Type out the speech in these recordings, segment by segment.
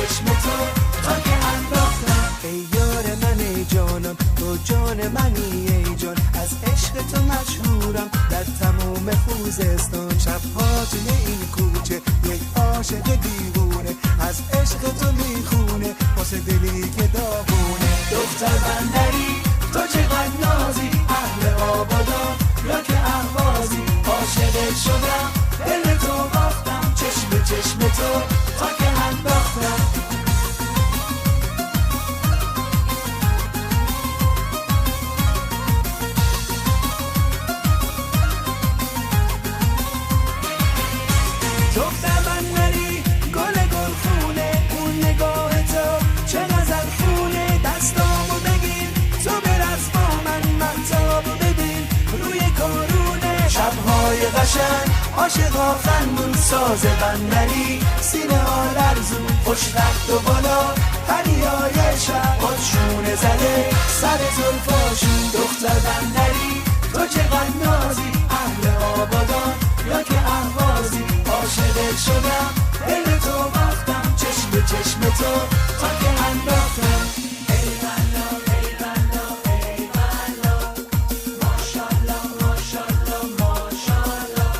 چشم تو تا که انداختم. ای یار من ای جانم تو جان منی ای جان، از عشق تو مشهورم در تمام خوزستان. شبها توی این کوچه یک عاشق دیوونه از عشق تو میخونه واسه دلی که داغونه. دختر بندری تو چقدر نازی، اهل آبادان یا که اهوازی، عاشقت شدم دل تو باختم، چشم به چشم تو تا که انداختم. دختر بندری گل گل خونه، اون نگاه تو چه نظر خونه. دستامو بگیر تو برس با من مهتابو ببین روی کارونه. شبهای قشنگ عاشقا خندون، ساز بندری سینه ها لرزون، خوشرخت و بالا پریای شب خودشونه زده سر زلفاشون. دختر بندری تو چقدر نازی، اهل آبادان یا که اهوازی، عاشقت شدم دل تو باختم، چشم به چشم تو تا که انداختم. ای بلا ای بلا ای بلا، ماشالله ماشالله ماشالله.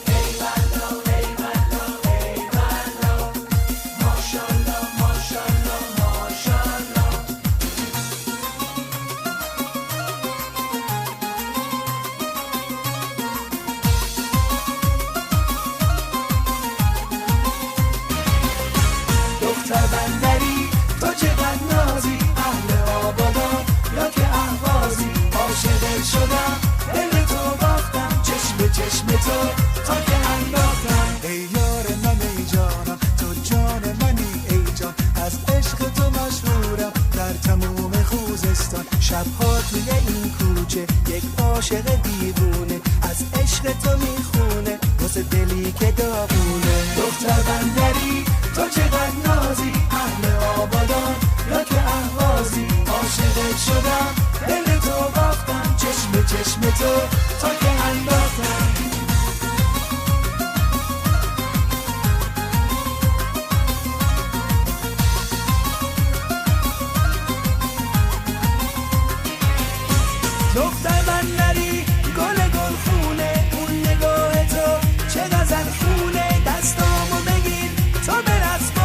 ای بلا ای بلا ای بلا، ماشالله ماشالله ماشالله. دختر بندری تو چقدر نازی، اهل آبادان یا که اهوازی، عاشقت شدم دل تو باختم، چشم به چشم تو تا که انداختم. ای یار من ای جانم تو جان منی ای جان، از عشق تو مشهورم در تمام خوزستان. شبها توی این کوچه یک عاشق دیوونه از عشق تو میخونه واسه دلی که داغونه. دختر بندری تو چقدر نازی، اهل آبادان یا که اهوازی، عاشقت شدم دل تو باختم، چشم به چشم تو تا که انداختم.